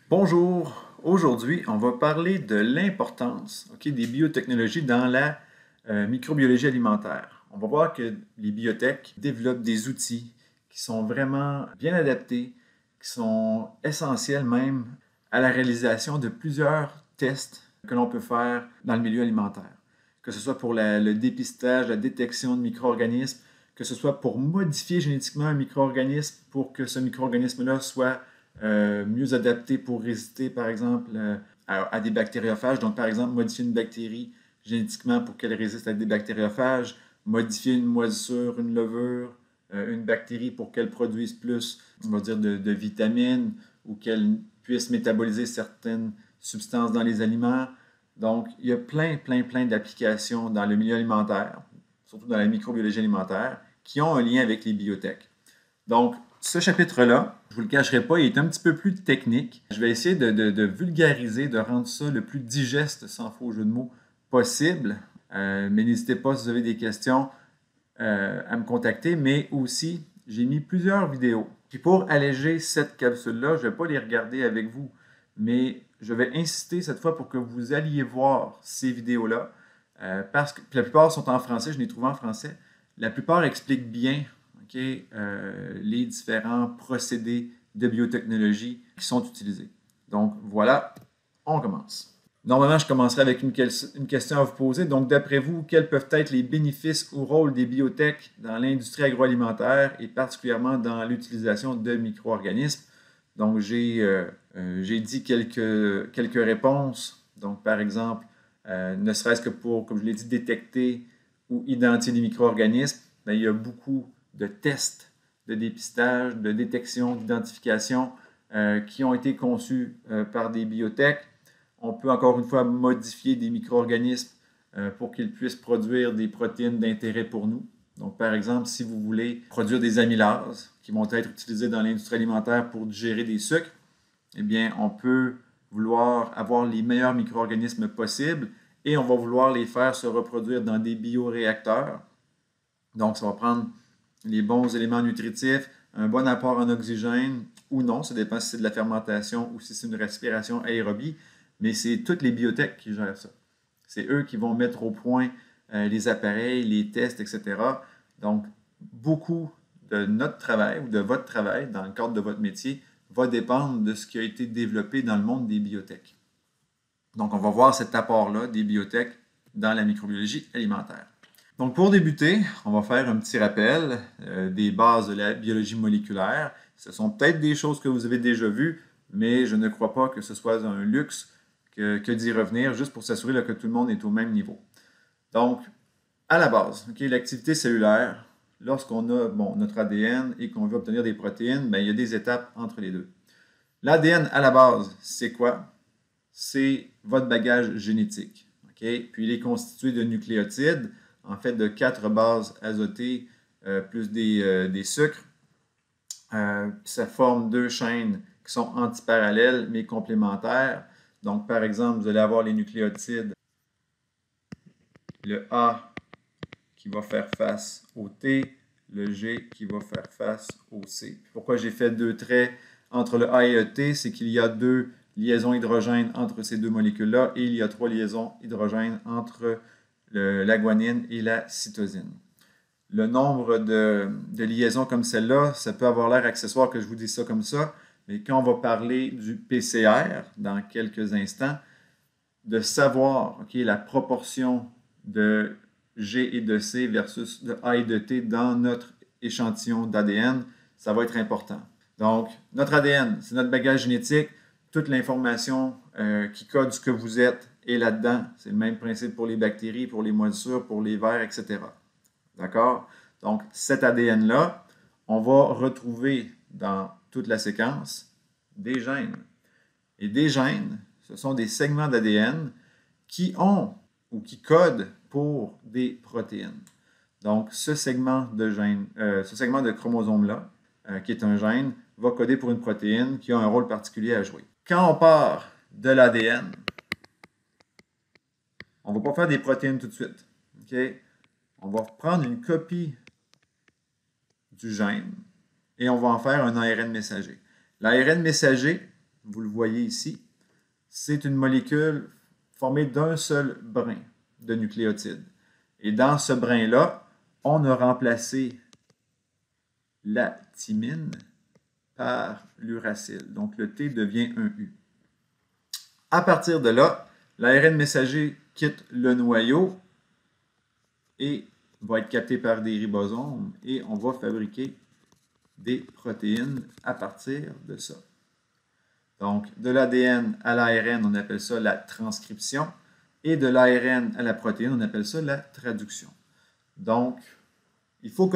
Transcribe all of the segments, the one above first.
Bonjour, aujourd'hui on va parler de l'importance des biotechnologies dans la microbiologie alimentaire. On va voir que les biotech développent des outils qui sont vraiment bien adaptés, qui sont essentiels même à la réalisation de plusieurs tests que l'on peut faire dans le milieu alimentaire. Que ce soit pour le dépistage, la détection de micro-organismes, que ce soit pour modifier génétiquement un micro-organisme pour que ce micro-organisme-là soit mieux adapté pour résister, par exemple, à des bactériophages. Donc, par exemple, modifier une bactérie génétiquement pour qu'elle résiste à des bactériophages, modifier une moisissure, une levure, une bactérie pour qu'elle produise plus, on va dire, de vitamines ou qu'elle puisse métaboliser certaines substances dans les aliments. Donc, il y a plein d'applications dans le milieu alimentaire, surtout dans la microbiologie alimentaire, qui ont un lien avec les biotech. Donc, ce chapitre-là, je ne vous le cacherai pas, il est un petit peu plus technique. Je vais essayer de vulgariser, de rendre ça le plus digeste, sans faux jeu de mots, possible. Mais n'hésitez pas, si vous avez des questions, à me contacter. Mais aussi, j'ai mis plusieurs vidéos. Puis pour alléger cette capsule-là, je ne vais pas les regarder avec vous, mais je vais insister cette fois pour que vous alliez voir ces vidéos-là. Parce que la plupart sont en français, je les trouve en français. La plupart expliquent bien les différents procédés de biotechnologie qui sont utilisés. Donc voilà, on commence. Normalement, je commencerai avec une question à vous poser. Donc, d'après vous, quels peuvent être les bénéfices ou rôles des biotech dans l'industrie agroalimentaire et particulièrement dans l'utilisation de micro-organismes? Donc, j'ai dit quelques réponses. Donc, par exemple, ne serait-ce que pour, comme je l'ai dit, détecter ou identifier des micro-organismes, bien, il y a beaucoup de tests de dépistage, de détection, d'identification qui ont été conçus par des biotech. On peut encore une fois modifier des micro-organismes pour qu'ils puissent produire des protéines d'intérêt pour nous. Donc, par exemple, si vous voulez produire des amylases qui vont être utilisées dans l'industrie alimentaire pour digérer des sucres, eh bien, on peut vouloir avoir les meilleurs micro-organismes possibles et on va vouloir les faire se reproduire dans des bioréacteurs. Donc, ça va prendre les bons éléments nutritifs, un bon apport en oxygène ou non, ça dépend si c'est de la fermentation ou si c'est une respiration aérobie, mais c'est toutes les biotech qui gèrent ça. C'est eux qui vont mettre au point les appareils, les tests, etc. Donc, beaucoup de notre travail ou de votre travail dans le cadre de votre métier va dépendre de ce qui a été développé dans le monde des biotech. Donc, on va voir cet apport-là des biotech dans la microbiologie alimentaire. Donc, pour débuter, on va faire un petit rappel des bases de la biologie moléculaire. Ce sont peut-être des choses que vous avez déjà vues, mais je ne crois pas que ce soit un luxe que d'y revenir, juste pour s'assurer que tout le monde est au même niveau. Donc, à la base, l'activité cellulaire, lorsqu'on a notre ADN et qu'on veut obtenir des protéines, bien, il y a des étapes entre les deux. L'ADN, à la base, c'est quoi? C'est votre bagage génétique. Puis il est constitué de nucléotides, en fait de 4 bases azotées plus des sucres. Ça forme 2 chaînes qui sont antiparallèles mais complémentaires. Donc, par exemple, vous allez avoir les nucléotides, le A qui va faire face au T, le G qui va faire face au C. Pourquoi j'ai fait 2 traits entre le A et le T? C'est qu'il y a 2 liaisons hydrogènes entre ces 2 molécules-là et il y a 3 liaisons hydrogènes entre la guanine et la cytosine. Le nombre de liaisons comme celle-là, ça peut avoir l'air accessoire que je vous dise ça comme ça, mais quand on va parler du PCR dans quelques instants, de savoir la proportion de G et de C versus de A et de T dans notre échantillon d'ADN, ça va être important. Donc, notre ADN, c'est notre bagage génétique. Toute l'information qui code ce que vous êtes est là-dedans. C'est le même principe pour les bactéries, pour les moisissures, pour les vers, etc. D'accord? Donc, cet ADN-là, on va retrouver dans toute la séquence des gènes. Et des gènes, ce sont des segments d'ADN qui ont ou qui codent pour des protéines. Donc, ce segment de chromosome-là, qui est un gène, va coder pour une protéine qui a un rôle particulier à jouer. Quand on part de l'ADN, on ne va pas faire des protéines tout de suite. On va prendre une copie du gène et on va en faire un ARN messager. L'ARN messager vous le voyez ici, c'est une molécule formée d'un seul brin de nucléotide. Et dans ce brin-là, on a remplacé la thymine par l'uracile. Donc, le T devient un U. À partir de là, l'ARN messager quitte le noyau et va être capté par des ribosomes et on va fabriquer des protéines à partir de ça. Donc, de l'ADN à l'ARN, on appelle ça la transcription et de l'ARN à la protéine, on appelle ça la traduction. Donc, il faut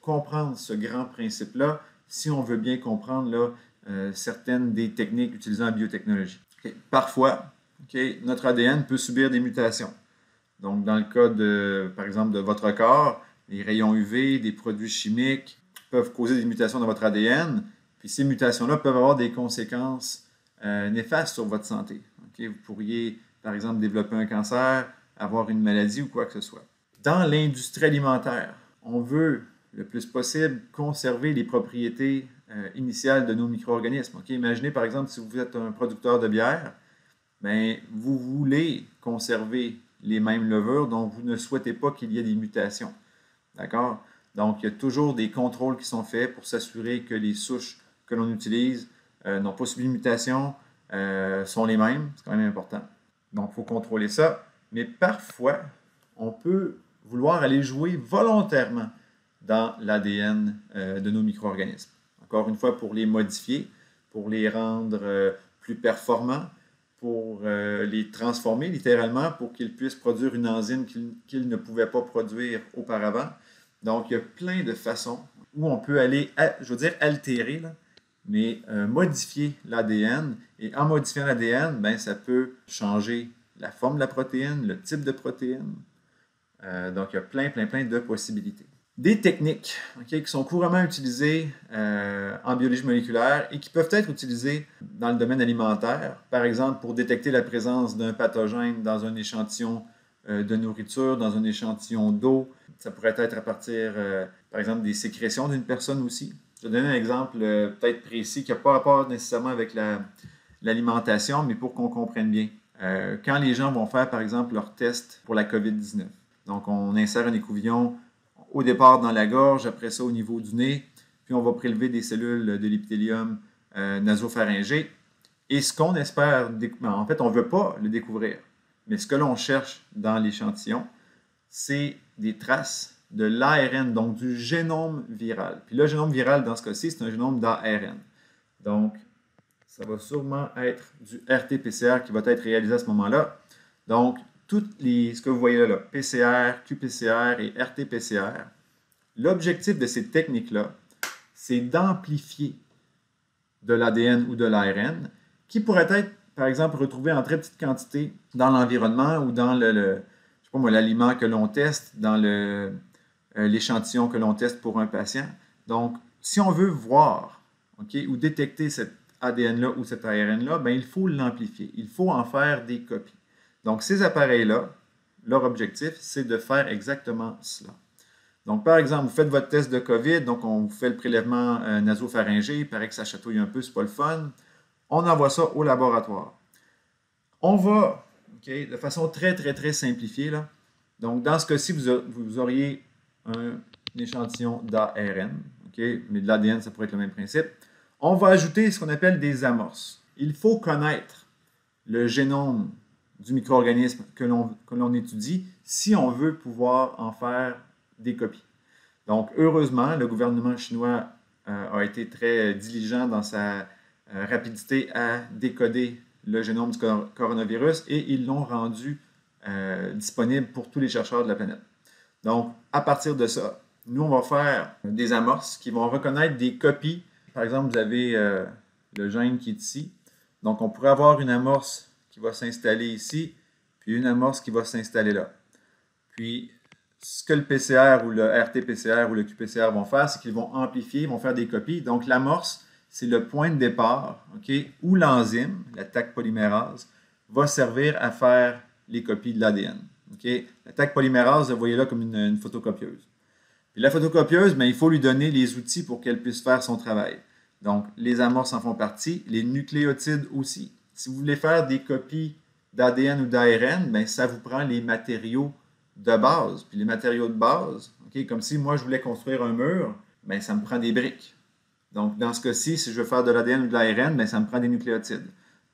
comprendre ce grand principe-là si on veut bien comprendre là, certaines des techniques utilisées en biotechnologie. Parfois, notre ADN peut subir des mutations. Donc, dans le cas, par exemple, de votre corps, les rayons UV, des produits chimiques peuvent causer des mutations dans votre ADN. Puis ces mutations-là peuvent avoir des conséquences néfastes sur votre santé. Vous pourriez, par exemple, développer un cancer, avoir une maladie ou quoi que ce soit. Dans l'industrie alimentaire, on veut le plus possible conserver les propriétés initiales de nos micro-organismes. Imaginez, par exemple, si vous êtes un producteur de bière, bien, vous voulez conserver les mêmes levures, donc vous ne souhaitez pas qu'il y ait des mutations. D'accord? Donc, il y a toujours des contrôles qui sont faits pour s'assurer que les souches que l'on utilise n'ont pas subi de mutation, sont les mêmes. C'est quand même important. Donc, il faut contrôler ça. Mais parfois, on peut vouloir aller jouer volontairement dans l'ADN de nos micro-organismes. Encore une fois, pour les modifier, pour les rendre plus performants, pour les transformer littéralement, pour qu'ils puissent produire une enzyme qu'ils ne pouvaient pas produire auparavant. Donc, il y a plein de façons où on peut aller, je veux dire altérer, là, mais modifier l'ADN. Et en modifiant l'ADN, ben, ça peut changer la forme de la protéine, le type de protéine. Donc, il y a plein de possibilités. Des techniques qui sont couramment utilisées en biologie moléculaire et qui peuvent être utilisées dans le domaine alimentaire, par exemple pour détecter la présence d'un pathogène dans un échantillon de nourriture, dans un échantillon d'eau. Ça pourrait être à partir, par exemple, des sécrétions d'une personne aussi. Je vais donner un exemple peut-être précis qui n'a pas rapport nécessairement avec l'alimentation, mais pour qu'on comprenne bien. Quand les gens vont faire, par exemple, leur test pour la COVID-19, donc on insère un écouvillon au départ dans la gorge, après ça au niveau du nez, puis on va prélever des cellules de l'épithélium nasopharyngé. Et ce qu'on espère, en fait, on ne veut pas le découvrir, mais ce que l'on cherche dans l'échantillon, c'est des traces de l'ARN, donc du génome viral. Puis le génome viral, dans ce cas-ci, c'est un génome d'ARN. Donc, ça va sûrement être du RT-PCR qui va être réalisé à ce moment-là. Donc, ce que vous voyez là, PCR, qPCR et RT-PCR, l'objectif de ces techniques-là, c'est d'amplifier de l'ADN ou de l'ARN qui pourrait être, par exemple, retrouvé en très petite quantité dans l'environnement ou dans l'aliment que l'on teste, dans l'échantillon que l'on teste pour un patient. Donc, si on veut voir ou détecter cet ADN-là ou cet ARN-là, ben, il faut l'amplifier. Il faut en faire des copies. Donc, ces appareils-là, leur objectif, c'est de faire exactement cela. Donc, par exemple, vous faites votre test de COVID, donc on vous fait le prélèvement nasopharyngé, il paraît que ça chatouille un peu, c'est pas le fun. On envoie ça au laboratoire. On va, de façon très simplifiée, là. Donc, dans ce cas-ci, vous auriez un échantillon d'ARN, mais de l'ADN, ça pourrait être le même principe. On va ajouter ce qu'on appelle des amorces. Il faut connaître le génome du micro-organisme que l'on étudie si on veut pouvoir en faire des copies. Donc, heureusement, le gouvernement chinois a été très diligent dans sa rapidité à décoder le génome du coronavirus et ils l'ont rendu disponible pour tous les chercheurs de la planète. Donc, à partir de ça, nous, on va faire des amorces qui vont reconnaître des copies. Par exemple, vous avez le gène qui est ici. Donc, on pourrait avoir une amorce qui va s'installer ici, puis une amorce qui va s'installer là. Puis, ce que le PCR ou le RT-PCR ou le qPCR vont faire, c'est qu'ils vont amplifier, ils vont faire des copies. Donc, l'amorce, c'est le point de départ, où l'enzyme, la Taq polymérase, va servir à faire les copies de l'ADN. La Taq polymérase, vous voyez là comme une photocopieuse. Puis la photocopieuse, il faut lui donner les outils pour qu'elle puisse faire son travail. Donc, les amorces en font partie, les nucléotides aussi. Si vous voulez faire des copies d'ADN ou d'ARN, ben, ça vous prend les matériaux de base. Puis les matériaux de base, comme si moi je voulais construire un mur, ben, ça me prend des briques. Donc, dans ce cas-ci, si je veux faire de l'ADN ou de l'ARN, ben, ça me prend des nucléotides.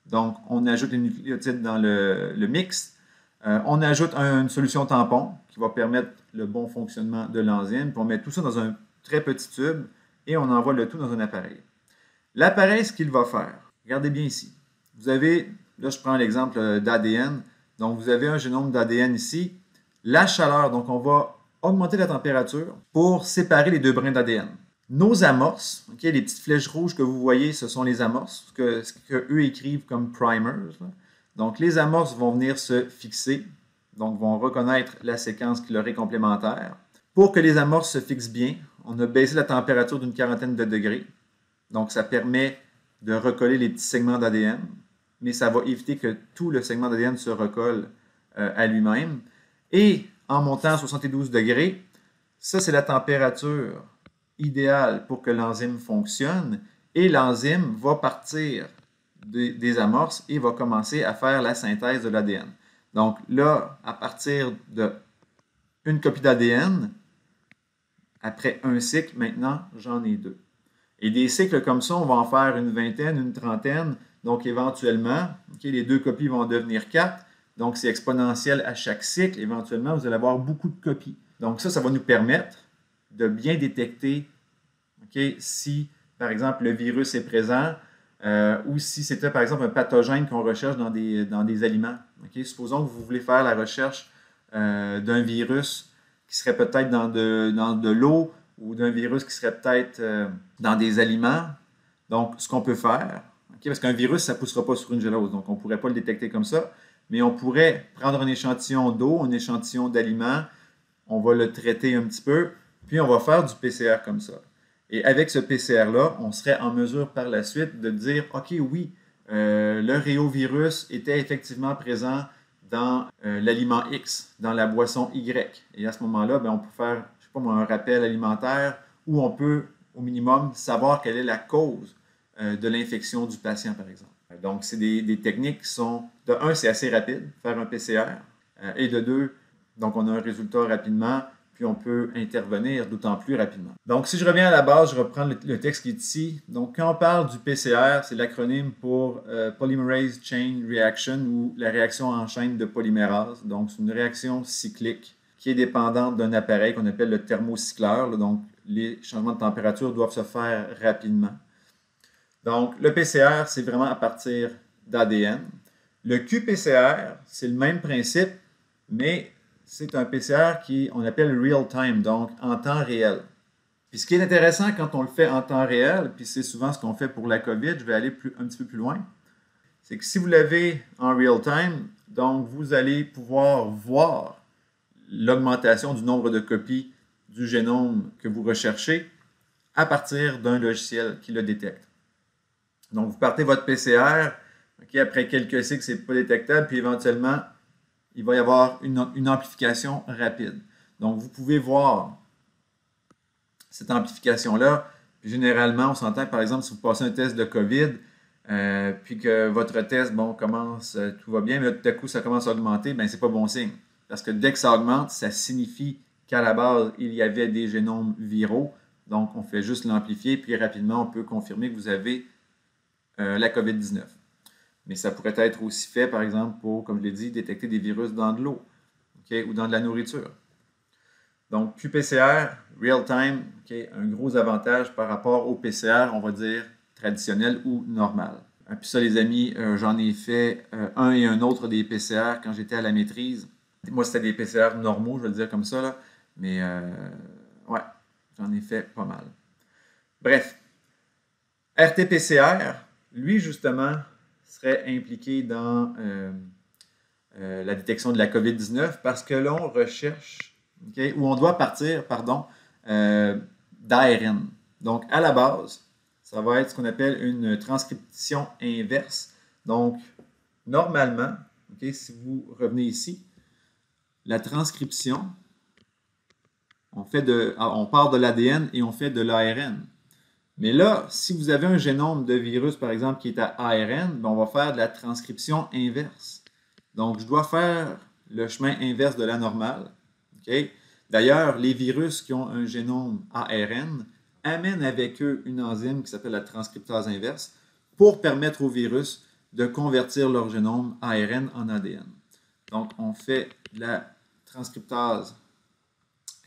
Donc, on ajoute les nucléotides dans le mix. On ajoute une solution tampon qui va permettre le bon fonctionnement de l'enzyme. Puis on met tout ça dans un très petit tube et on envoie le tout dans un appareil. L'appareil, ce qu'il va faire, regardez bien ici. Vous avez, là je prends l'exemple d'ADN. Donc, vous avez un génome d'ADN ici. La chaleur, donc on va augmenter la température pour séparer les deux brins d'ADN. Nos amorces, les petites flèches rouges que vous voyez, ce sont les amorces, ce qu'eux écrivent comme primers. Là. Donc, les amorces vont venir se fixer, donc vont reconnaître la séquence qui leur est complémentaire. Pour que les amorces se fixent bien, on a baissé la température d'une 40aine de degrés. Donc, ça permet de recoller les petits segments d'ADN, mais ça va éviter que tout le segment d'ADN se recolle à lui-même. Et en montant à 72 degrés, ça, c'est la température idéale pour que l'enzyme fonctionne. Et l'enzyme va partir des amorces et va commencer à faire la synthèse de l'ADN. Donc là, à partir d'une copie d'ADN, après un cycle, maintenant, j'en ai deux. Et des cycles comme ça, on va en faire une vingtaine, une trentaine. Donc éventuellement, les deux copies vont devenir 4. Donc c'est exponentiel à chaque cycle. Éventuellement, vous allez avoir beaucoup de copies. Donc ça va nous permettre de bien détecter si, par exemple, le virus est présent ou si c'était, par exemple, un pathogène qu'on recherche dans des aliments. Supposons que vous voulez faire la recherche d'un virus qui serait peut-être dans de l'eau ou d'un virus qui serait peut-être dans des aliments. Donc, ce qu'on peut faire, parce qu'un virus, ça ne poussera pas sur une gélose, donc on ne pourrait pas le détecter comme ça, mais on pourrait prendre un échantillon d'eau, un échantillon d'aliments, on va le traiter un petit peu, puis on va faire du PCR comme ça. Et avec ce PCR-là, on serait en mesure par la suite de dire, OK, oui, le réovirus était effectivement présent dans l'aliment X, dans la boisson Y. Et à ce moment-là, on peut faire, je sais pas moi, un rappel alimentaire où on peut, au minimum, savoir quelle est la cause de l'infection du patient, par exemple. Donc, c'est des techniques qui sont, de un, c'est assez rapide, faire un PCR, et de deux, donc on a un résultat rapidement, puis on peut intervenir d'autant plus rapidement. Donc, si je reviens à la base, je reprends le texte qui est ici. Donc, quand on parle du PCR, c'est l'acronyme pour Polymerase Chain Reaction ou la réaction en chaîne de polymérase. Donc, c'est une réaction cyclique qui est dépendante d'un appareil qu'on appelle le thermocycleur. Donc, les changements de température doivent se faire rapidement. Donc, le PCR, c'est vraiment à partir d'ADN. Le qPCR, c'est le même principe, mais c'est un PCR qu'on appelle real-time, donc en temps réel. Puis ce qui est intéressant quand on le fait en temps réel, puis c'est souvent ce qu'on fait pour la COVID, je vais aller un petit peu plus loin, c'est que si vous l'avez en real-time, donc vous allez pouvoir voir l'augmentation du nombre de copies du génome que vous recherchez à partir d'un logiciel qui le détecte. Donc, vous partez votre PCR, après quelques cycles, ce n'est pas détectable, puis éventuellement, il va y avoir une amplification rapide. Donc, vous pouvez voir cette amplification-là. Puis généralement, on s'entend, par exemple, si vous passez un test de COVID, puis que votre test, commence, tout va bien, mais là, tout à coup, ça commence à augmenter, ce n'est pas bon signe. Parce que dès que ça augmente, ça signifie qu'à la base, il y avait des génomes viraux. Donc, on fait juste l'amplifier, puis rapidement, on peut confirmer que vous avez la COVID-19. Mais ça pourrait être aussi fait, par exemple, pour, comme je l'ai dit, détecter des virus dans de l'eau ou dans de la nourriture. Donc, qPCR, real-time, un gros avantage par rapport au PCR, on va dire, traditionnel ou normal. Puis ça, les amis, j'en ai fait un et un autre des PCR quand j'étais à la maîtrise. Moi, c'était des PCR normaux, je vais le dire comme ça, là. Mais, ouais, j'en ai fait pas mal. Bref, RT-PCR, lui, justement, serait impliqué dans la détection de la COVID-19 parce que l'on recherche, ou on doit partir, d'ARN. Donc, à la base, ça va être ce qu'on appelle une transcription inverse. Donc, normalement, si vous revenez ici, la transcription, on part de l'ADN et on fait de l'ARN. Mais là, si vous avez un génome de virus, par exemple, qui est à ARN, ben, on va faire de la transcription inverse. Donc, je dois faire le chemin inverse de la normale. Okay? D'ailleurs, les virus qui ont un génome ARN amènent avec eux une enzyme qui s'appelle la transcriptase inverse pour permettre aux virus de convertir leur génome ARN en ADN. Donc, on fait la transcriptase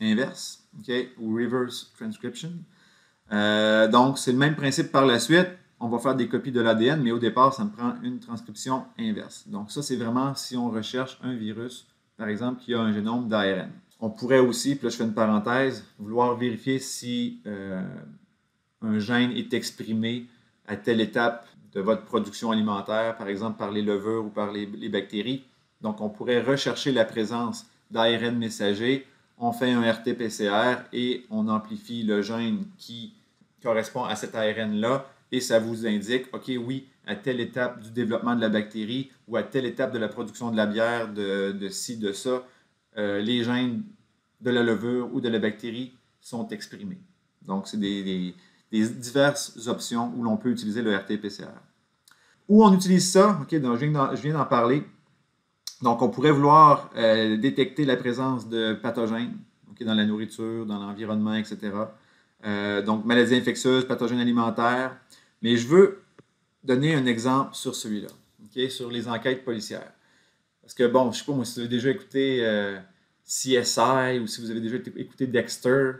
inverse, okay, ou reverse transcription. Donc, c'est le même principe par la suite. On va faire des copies de l'ADN, mais au départ, ça me prend une transcription inverse. Donc, ça, c'est vraiment si on recherche un virus, par exemple, qui a un génome d'ARN. On pourrait aussi, puis là, je fais une parenthèse, vouloir vérifier si un gène est exprimé à telle étape de votre production alimentaire, par exemple par les levures ou par les bactéries. Donc, on pourrait rechercher la présence d'ARN messager. On fait un RT-PCR et on amplifie le gène qui correspond à cet ARN-là et ça vous indique, OK, oui, à telle étape du développement de la bactérie ou à telle étape de la production de la bière, de ci, de ça, les gènes de la levure ou de la bactérie sont exprimés. Donc, c'est des diverses options où l'on peut utiliser le RT-PCR. Où on utilise ça, OK, donc je viens d'en parler. Donc, on pourrait vouloir détecter la présence de pathogènes okay, dans la nourriture, dans l'environnement, etc. Donc, maladies infectieuses, pathogènes alimentaires. Mais je veux donner un exemple sur celui-là, okay, sur les enquêtes policières. Parce que, bon, je ne sais pas, moi, si vous avez déjà écouté CSI ou si vous avez déjà écouté Dexter,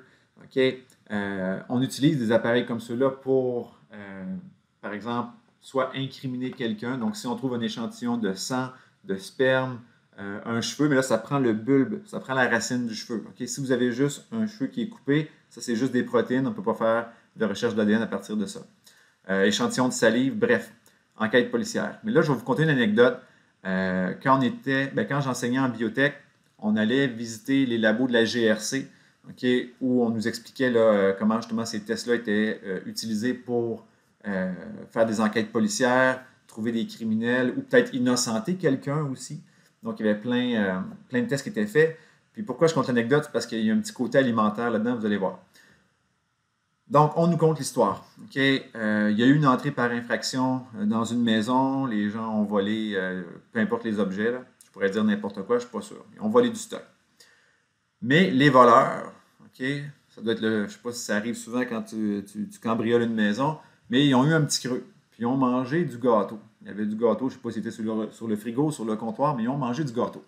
okay, on utilise des appareils comme ceux-là pour, par exemple, soit incriminer quelqu'un. Donc, si on trouve un échantillon de sang, de sperme, un cheveu, mais là, ça prend le bulbe, ça prend la racine du cheveu. Okay? Si vous avez juste un cheveu qui est coupé, ça, c'est juste des protéines, on ne peut pas faire de recherche d'ADN à partir de ça. Échantillon de salive, bref, enquête policière. Mais là, je vais vous conter une anecdote. Quand j'enseignais en biotech, on allait visiter les labos de la GRC, okay, où on nous expliquait là, comment justement ces tests-là étaient utilisés pour faire des enquêtes policières, trouver des criminels ou peut-être innocenter quelqu'un aussi. Donc, il y avait plein de tests qui étaient faits. Puis pourquoi je compte l'anecdote? C'est parce qu'il y a un petit côté alimentaire là-dedans, vous allez voir. Donc, on nous conte l'histoire. Okay? Il y a eu une entrée par infraction dans une maison. Les gens ont volé, peu importe les objets. Là. Je pourrais dire n'importe quoi, je ne suis pas sûr. Ils ont volé du stock. Mais les voleurs, okay, ça doit être je ne sais pas si ça arrive souvent quand tu cambrioles une maison, mais ils ont eu un petit creux. Puis ils ont mangé du gâteau. Il y avait du gâteau, je ne sais pas si c'était sur le frigo, sur le comptoir, mais ils ont mangé du gâteau.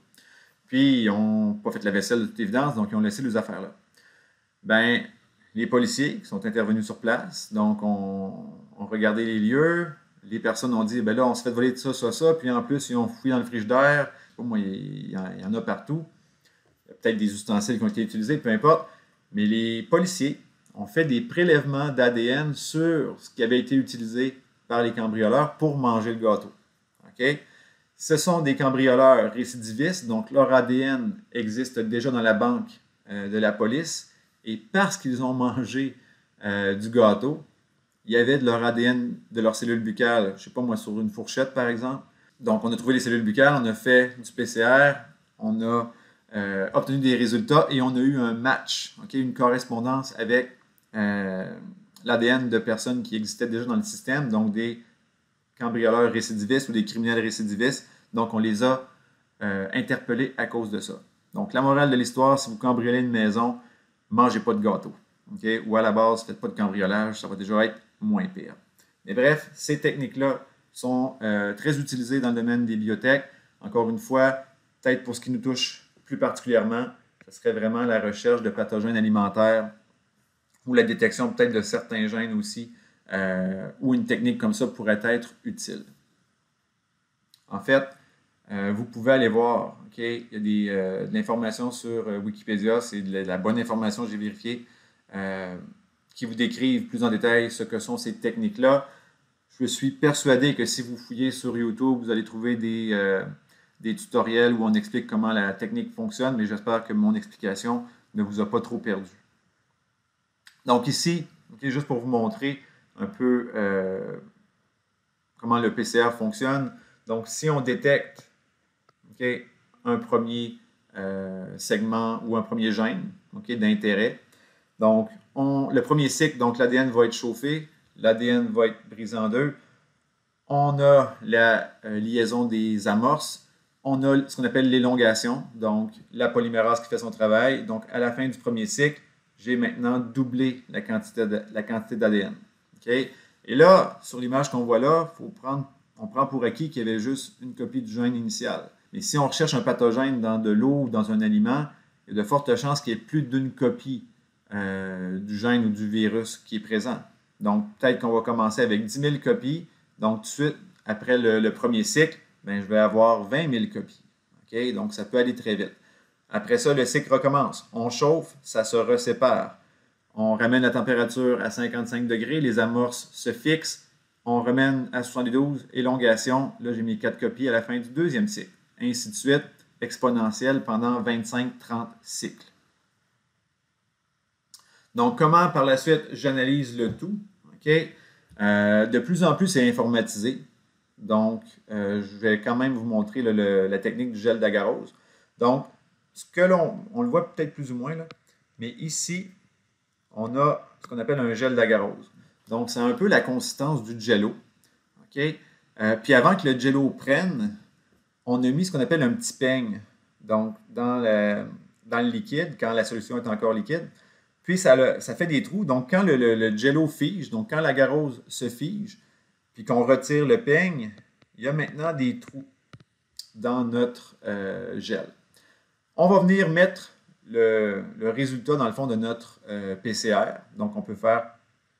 Puis ils n'ont pas fait la vaisselle de toute évidence, donc ils ont laissé les affaires là. Ben, les policiers qui sont intervenus sur place, donc ont regardé les lieux. Les personnes ont dit, ben là, on s'est fait voler de ça, ça, ça. Puis en plus, ils ont fouillé dans le frigidaire. Pour moi, il y en a partout. Il y a peut-être des ustensiles qui ont été utilisés, peu importe. Mais les policiers ont fait des prélèvements d'ADN sur ce qui avait été utilisé par les cambrioleurs pour manger le gâteau. Okay? Ce sont des cambrioleurs récidivistes, donc leur ADN existe déjà dans la banque de la police. Et parce qu'ils ont mangé du gâteau, il y avait de leur ADN, de leurs cellules buccales, je ne sais pas moi, sur une fourchette par exemple. Donc, on a trouvé les cellules buccales, on a fait du PCR, on a obtenu des résultats et on a eu un match, okay, une correspondance avec l'ADN de personnes qui existaient déjà dans le système, donc des cambrioleurs récidivistes ou des criminels récidivistes. Donc, on les a interpellés à cause de ça. Donc, la morale de l'histoire, si vous cambriolez une maison, mangez pas de gâteau. Okay? Ou à la base, faites pas de cambriolage, ça va déjà être moins pire. Mais bref, ces techniques-là sont très utilisées dans le domaine des biotech. Encore une fois, peut-être pour ce qui nous touche plus particulièrement, ce serait vraiment la recherche de pathogènes alimentaires ou la détection peut-être de certains gènes aussi, où une technique comme ça pourrait être utile. En fait, vous pouvez aller voir, okay? Il y a de l'information sur Wikipédia, c'est de la bonne information, j'ai vérifié, qui vous décrivent plus en détail ce que sont ces techniques-là. Je suis persuadé que si vous fouillez sur YouTube, vous allez trouver des tutoriels où on explique comment la technique fonctionne, mais j'espère que mon explication ne vous a pas trop perdu. Donc ici, okay, juste pour vous montrer un peu comment le PCR fonctionne. Donc si on détecte okay, un premier segment ou un premier gène okay, d'intérêt, donc le premier cycle, donc l'ADN va être chauffé, l'ADN va être brisé en deux. On a la liaison des amorces. On a ce qu'on appelle l'élongation, donc la polymérase qui fait son travail. Donc, à la fin du premier cycle, j'ai maintenant doublé la quantité d'ADN. Okay? Et là, sur l'image qu'on voit là, on prend pour acquis qu'il y avait juste une copie du gène initial. Mais si on recherche un pathogène dans de l'eau ou dans un aliment, il y a de fortes chances qu'il y ait plus d'une copie du gène ou du virus qui est présent. Donc, peut-être qu'on va commencer avec 10 000 copies. Donc, tout de suite, après le premier cycle, ben, je vais avoir 20 000 copies. Okay? Donc, ça peut aller très vite. Après ça, le cycle recommence. On chauffe, ça se resépare. On ramène la température à 55 degrés, les amorces se fixent. On ramène à 72, élongation. Là, j'ai mis 4 copies à la fin du deuxième cycle. Ainsi de suite, exponentielle pendant 25-30 cycles. Donc, comment par la suite j'analyse le tout? Okay? De plus en plus, c'est informatisé. Donc, je vais quand même vous montrer la technique du gel d'agarose. Donc, on le voit peut-être plus ou moins, là, mais ici, on a ce qu'on appelle un gel d'agarose. Donc, c'est un peu la consistance du jello. Okay? Puis avant que le jello prenne, on a mis ce qu'on appelle un petit peigne. Donc, dans le liquide, quand la solution est encore liquide. Puis, ça fait des trous. Donc, quand le jello fige, donc quand l'agarose se fige, puis qu'on retire le peigne, il y a maintenant des trous dans notre gel. On va venir mettre le résultat, dans le fond, de notre PCR. Donc, on peut faire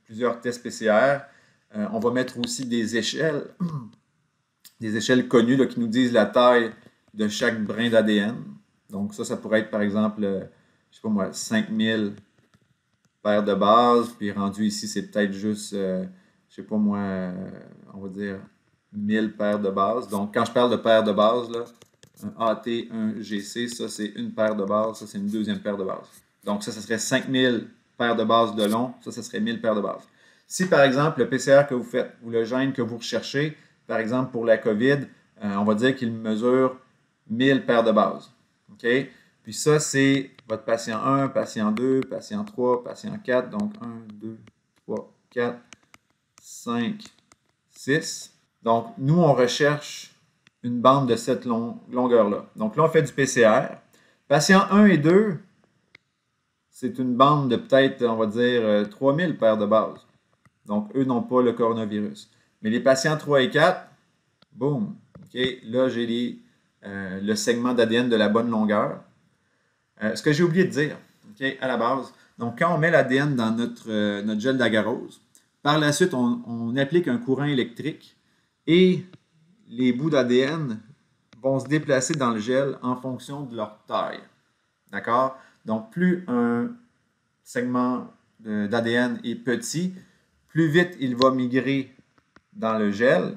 plusieurs tests PCR. On va mettre aussi des échelles connues là, qui nous disent la taille de chaque brin d'ADN. Donc, ça pourrait être, par exemple, je ne sais pas moi, 5000 paires de bases. Puis, rendu ici, c'est peut-être juste, je ne sais pas moi, on va dire 1000 paires de bases. Donc, quand je parle de paires de bases, là, un AT, un GC, ça c'est une paire de bases, ça c'est une deuxième paire de bases. Donc ça serait 5000 paires de bases de long, ça serait 1000 paires de bases. Si par exemple le PCR que vous faites ou le gène que vous recherchez, par exemple pour la COVID, on va dire qu'il mesure 1000 paires de bases. Okay? Puis ça c'est votre patient 1, patient 2, patient 3, patient 4, donc 1, 2, 3, 4, 5, 6. Donc nous on recherche une bande de cette longueur-là. Donc là, on fait du PCR. Patient 1 et 2, c'est une bande de peut-être, on va dire, 3000 paires de bases. Donc, eux n'ont pas le coronavirus. Mais les patients 3 et 4, boum, okay, là, j'ai le segment d'ADN de la bonne longueur. Ce que j'ai oublié de dire, okay, à la base, donc quand on met l'ADN dans notre gel d'agarose, par la suite, on applique un courant électrique et les bouts d'ADN vont se déplacer dans le gel en fonction de leur taille. D'accord? Donc, plus un segment d'ADN est petit, plus vite il va migrer dans le gel.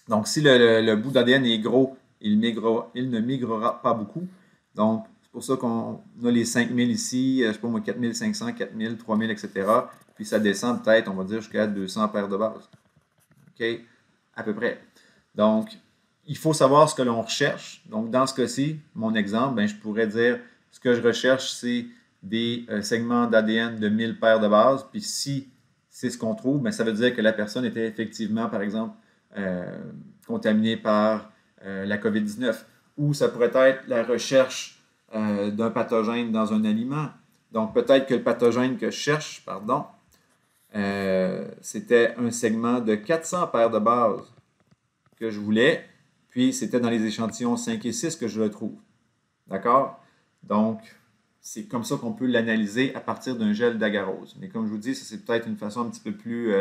Donc, si le bout d'ADN est gros, il ne migrera pas beaucoup. Donc, c'est pour ça qu'on a les 5000 ici, je ne sais pas moi, 4500, 4000, 3000, etc. Puis ça descend peut-être, on va dire, jusqu'à 200 paires de bases. OK? À peu près. Donc, il faut savoir ce que l'on recherche. Donc, dans ce cas-ci, mon exemple, ben, je pourrais dire ce que je recherche, c'est des segments d'ADN de 1000 paires de bases. Puis si c'est ce qu'on trouve, ben, ça veut dire que la personne était effectivement, par exemple, contaminée par la COVID-19. Ou ça pourrait être la recherche d'un pathogène dans un aliment. Donc, peut-être que le pathogène que je cherche, c'était un segment de 400 paires de bases que je voulais, puis c'était dans les échantillons 5 et 6 que je le trouve. D'accord? Donc, c'est comme ça qu'on peut l'analyser à partir d'un gel d'agarose. Mais comme je vous dis, ça c'est peut-être une façon un petit peu plus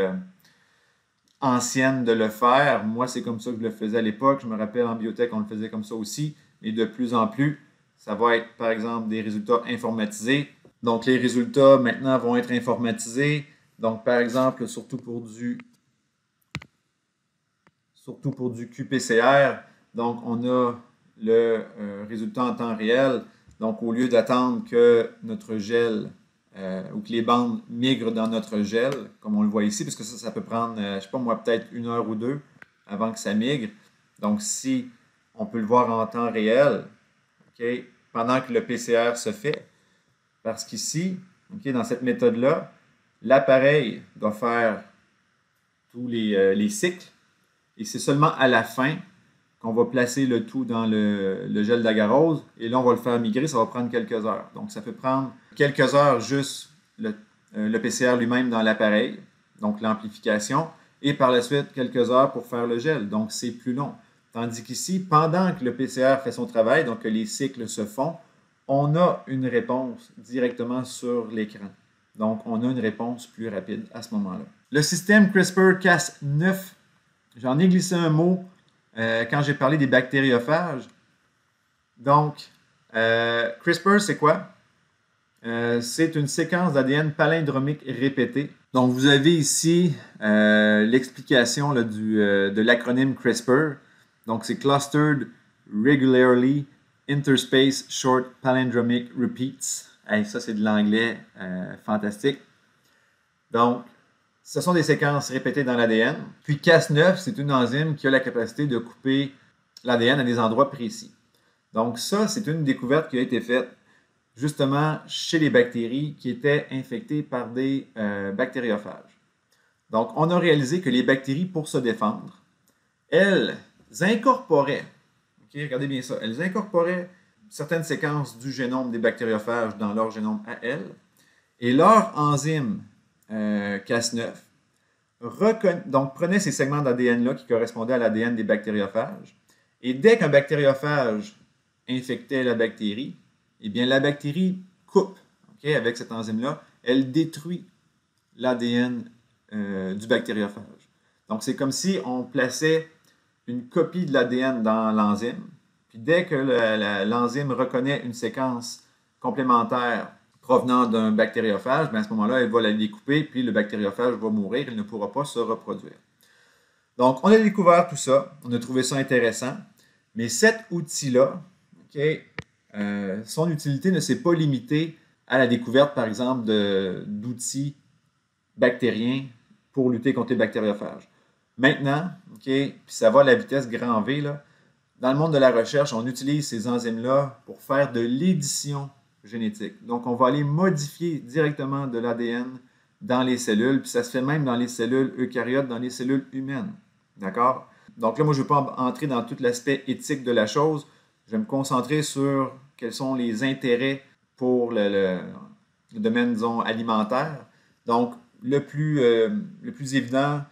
ancienne de le faire. Moi, c'est comme ça que je le faisais à l'époque. Je me rappelle en biotech, on le faisait comme ça aussi. Mais de plus en plus, ça va être, par exemple, des résultats informatisés. Donc, les résultats, maintenant, vont être informatisés. Donc, par exemple, surtout pour du qPCR, donc on a le résultat en temps réel. Donc, au lieu d'attendre que notre gel ou que les bandes migrent dans notre gel, comme on le voit ici, parce que ça peut prendre, je ne sais pas moi, peut-être 1 heure ou 2 avant que ça migre. Donc, si on peut le voir en temps réel, okay, pendant que le PCR se fait, parce qu'ici, OK, dans cette méthode-là, l'appareil doit faire tous les cycles et c'est seulement à la fin qu'on va placer le tout dans le gel d'agarose et là, on va le faire migrer, ça va prendre quelques heures. Donc, ça peut prendre quelques heures juste le PCR lui-même dans l'appareil, donc l'amplification, et par la suite, quelques heures pour faire le gel. Donc, c'est plus long. Tandis qu'ici, pendant que le PCR fait son travail, donc que les cycles se font, on a une réponse directement sur l'écran. Donc, on a une réponse plus rapide à ce moment-là. Le système CRISPR-Cas9, j'en ai glissé un mot quand j'ai parlé des bactériophages. Donc, CRISPR, c'est quoi? C'est une séquence d'ADN palindromique répétée. Donc, vous avez ici l'explication de l'acronyme CRISPR. Donc, c'est Clustered Regularly Interspace Short Palindromic Repeats. Hey, ça, c'est de l'anglais fantastique. Donc, ce sont des séquences répétées dans l'ADN. Puis Cas9, c'est une enzyme qui a la capacité de couper l'ADN à des endroits précis. Donc, ça, c'est une découverte qui a été faite justement chez les bactéries qui étaient infectées par des bactériophages. Donc, on a réalisé que les bactéries, pour se défendre, elles incorporaient, okay, regardez bien ça, elles incorporaient certaines séquences du génome des bactériophages dans leur génome à elles, et leur enzyme Cas9 donc prenait ces segments d'ADN-là qui correspondaient à l'ADN des bactériophages, et dès qu'un bactériophage infectait la bactérie, eh bien, la bactérie coupe, okay, avec cette enzyme-là, elle détruit l'ADN du bactériophage. Donc, c'est comme si on plaçait une copie de l'ADN dans l'enzyme, puis dès que l'enzyme reconnaît une séquence complémentaire provenant d'un bactériophage, bien à ce moment-là, elle va la découper, puis le bactériophage va mourir, il ne pourra pas se reproduire. Donc, on a découvert tout ça, on a trouvé ça intéressant, mais cet outil-là, okay, son utilité ne s'est pas limitée à la découverte, par exemple, d'outils bactériens pour lutter contre les bactériophages. Maintenant, okay, puis ça va à la vitesse grand V, là, dans le monde de la recherche, on utilise ces enzymes-là pour faire de l'édition génétique. Donc, on va aller modifier directement de l'ADN dans les cellules, puis ça se fait même dans les cellules eucaryotes, dans les cellules humaines. D'accord? Donc là, moi, je ne veux pas entrer dans tout l'aspect éthique de la chose. Je vais me concentrer sur quels sont les intérêts pour le domaine, disons, alimentaire. Donc, le plus évident,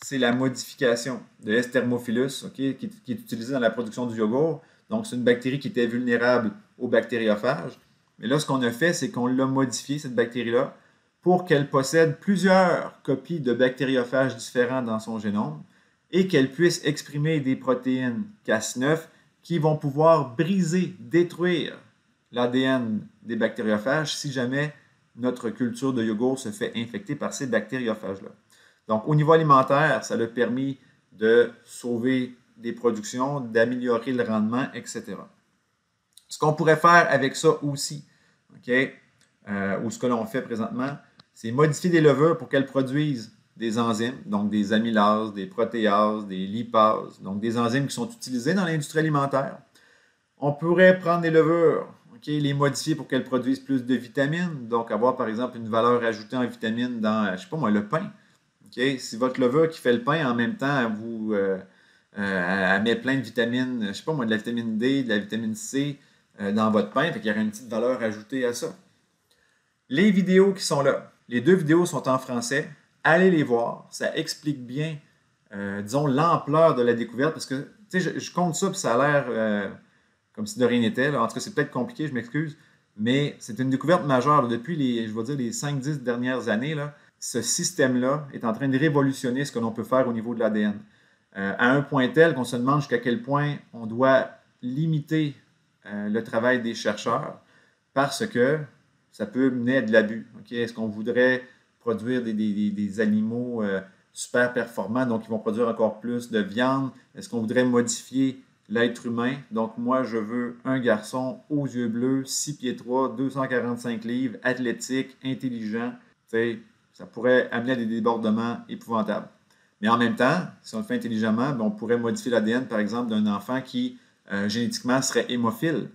c'est la modification de S. thermophilus, okay, qui est utilisée dans la production du yogourt. Donc, c'est une bactérie qui était vulnérable aux bactériophages. Mais là, ce qu'on a fait, c'est qu'on l'a modifiée, cette bactérie-là, pour qu'elle possède plusieurs copies de bactériophages différents dans son génome et qu'elle puisse exprimer des protéines Cas9 qui vont pouvoir briser, détruire l'ADN des bactériophages si jamais notre culture de yogourt se fait infecter par ces bactériophages-là. Donc, au niveau alimentaire, ça a permis de sauver des productions, d'améliorer le rendement, etc. Ce qu'on pourrait faire avec ça aussi, okay, ou ce que l'on fait présentement, c'est modifier des levures pour qu'elles produisent des enzymes, donc des amylases, des protéases, des lipases, donc des enzymes qui sont utilisées dans l'industrie alimentaire. On pourrait prendre des levures, okay, les modifier pour qu'elles produisent plus de vitamines, donc avoir par exemple une valeur ajoutée en vitamines dans, je ne sais pas moi, le pain. Okay? Si votre levure qui fait le pain, en même temps, elle met plein de vitamines, je ne sais pas moi, de la vitamine D, de la vitamine C dans votre pain, fait qu'il y aurait une petite valeur ajoutée à ça. Les vidéos qui sont là, les 2 vidéos sont en français. Allez les voir, ça explique bien, disons, l'ampleur de la découverte, parce que, tu sais, je compte ça, puis ça a l'air comme si de rien n'était. En tout cas, c'est peut-être compliqué, je m'excuse, mais c'est une découverte majeure. Là, depuis les 5-10 dernières années, là, ce système-là est en train de révolutionner ce que l'on peut faire au niveau de l'ADN. À un point tel qu'on se demande jusqu'à quel point on doit limiter le travail des chercheurs, parce que ça peut mener à de l'abus. Okay? Est-ce qu'on voudrait produire des animaux super performants, donc ils vont produire encore plus de viande? Est-ce qu'on voudrait modifier l'être humain? Donc moi, je veux un garçon aux yeux bleus, 6 pieds 3, 245 livres, athlétique, intelligent. T'sais, ça pourrait amener à des débordements épouvantables. Mais en même temps, si on le fait intelligemment, on pourrait modifier l'ADN, par exemple, d'un enfant qui génétiquement serait hémophile.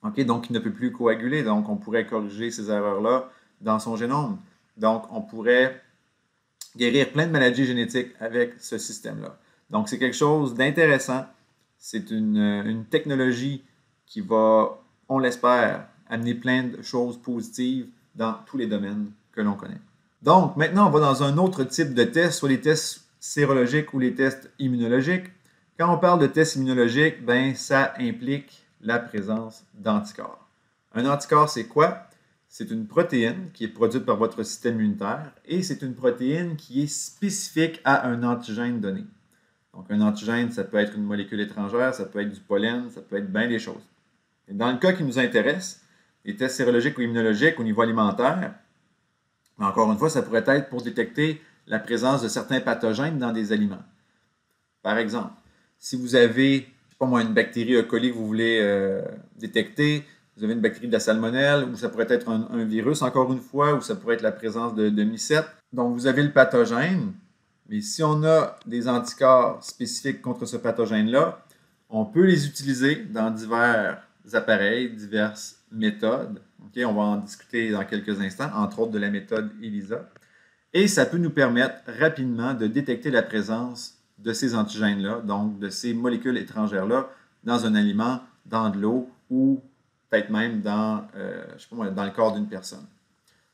Okay? Donc, il ne peut plus coaguler. Donc, on pourrait corriger ces erreurs-là dans son génome. Donc, on pourrait guérir plein de maladies génétiques avec ce système-là. Donc, c'est quelque chose d'intéressant. C'est une technologie qui va, on l'espère, amener plein de choses positives dans tous les domaines que l'on connaît. Donc, maintenant, on va dans un autre type de test, soit les tests sérologiques ou les tests immunologiques. Quand on parle de tests immunologiques, ben, ça implique la présence d'anticorps. Un anticorps, c'est quoi? C'est une protéine qui est produite par votre système immunitaire et c'est une protéine qui est spécifique à un antigène donné. Donc, un antigène, ça peut être une molécule étrangère, ça peut être du pollen, ça peut être bien des choses. Et dans le cas qui nous intéresse, les tests sérologiques ou immunologiques au niveau alimentaire, encore une fois, ça pourrait être pour détecter la présence de certains pathogènes dans des aliments. Par exemple, si vous avez, je sais pas moi, une bactérie E. coli que vous voulez détecter, vous avez une bactérie de la salmonelle, ou ça pourrait être un virus, encore une fois, ou ça pourrait être la présence de mycètes. Donc, vous avez le pathogène, mais si on a des anticorps spécifiques contre ce pathogène-là, on peut les utiliser dans divers appareils, diverses méthodes. Okay, on va en discuter dans quelques instants, entre autres de la méthode ELISA. Et ça peut nous permettre rapidement de détecter la présence de ces antigènes-là, donc de ces molécules étrangères-là, dans un aliment, dans de l'eau ou peut-être même dans, je sais pas moi, dans le corps d'une personne.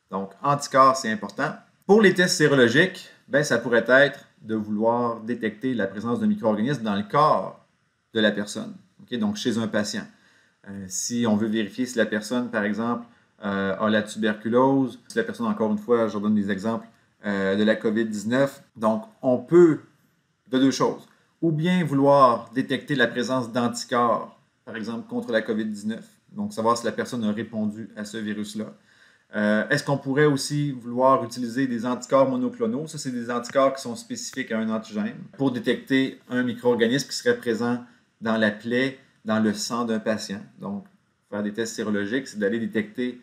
Donc, anticorps, c'est important. Pour les tests sérologiques, ben, ça pourrait être de vouloir détecter la présence de micro-organismes dans le corps de la personne, okay? Donc chez un patient. Si on veut vérifier si la personne, par exemple, a la tuberculose, si la personne, encore une fois, je redonne des exemples, de la COVID-19, donc on peut, de deux choses, ou bien vouloir détecter la présence d'anticorps, par exemple, contre la COVID-19, donc savoir si la personne a répondu à ce virus-là. Est-ce qu'on pourrait aussi vouloir utiliser des anticorps monoclonaux? Ça, c'est des anticorps qui sont spécifiques à un antigène pour détecter un micro-organisme qui serait présent dans la plaie, dans le sang d'un patient. Donc, faire des tests sérologiques, c'est d'aller détecter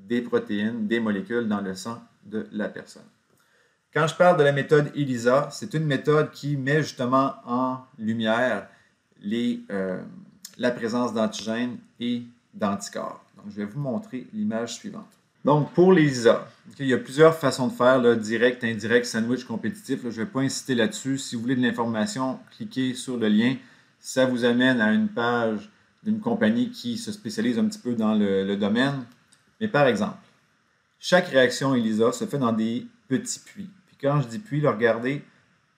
des protéines, des molécules dans le sang de la personne. Quand je parle de la méthode ELISA, c'est une méthode qui met justement en lumière la présence d'antigènes et d'anticorps. Donc, je vais vous montrer l'image suivante. Donc, pour l'ELISA, il y a plusieurs façons de faire, là, direct, indirect, sandwich, compétitif. Là, je ne vais pas insister là-dessus. Si vous voulez de l'information, cliquez sur le lien. Ça vous amène à une page d'une compagnie qui se spécialise un petit peu dans le domaine. Mais par exemple, chaque réaction ELISA se fait dans des petits puits. Puis quand je dis puits, là, regardez,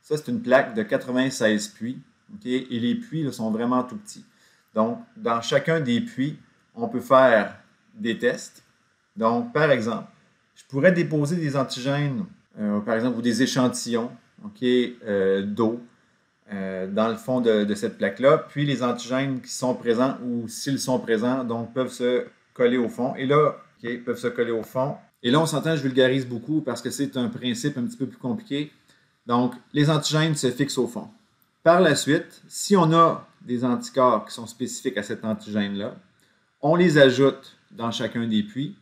ça c'est une plaque de 96 puits. Okay? Et les puits là, sont vraiment tout petits. Donc, dans chacun des puits, on peut faire des tests. Donc, par exemple, je pourrais déposer des antigènes, par exemple, ou des échantillons d'eau dans le fond de cette plaque-là. Puis, les antigènes qui sont présents ou s'ils sont présents, donc peuvent se coller au fond. Et là, peuvent se coller au fond. Et là, on s'entend, je vulgarise beaucoup parce que c'est un principe un petit peu plus compliqué. Donc, les antigènes se fixent au fond. Par la suite, si on a des anticorps qui sont spécifiques à cet antigène-là, on les ajoute dans chacun des puits.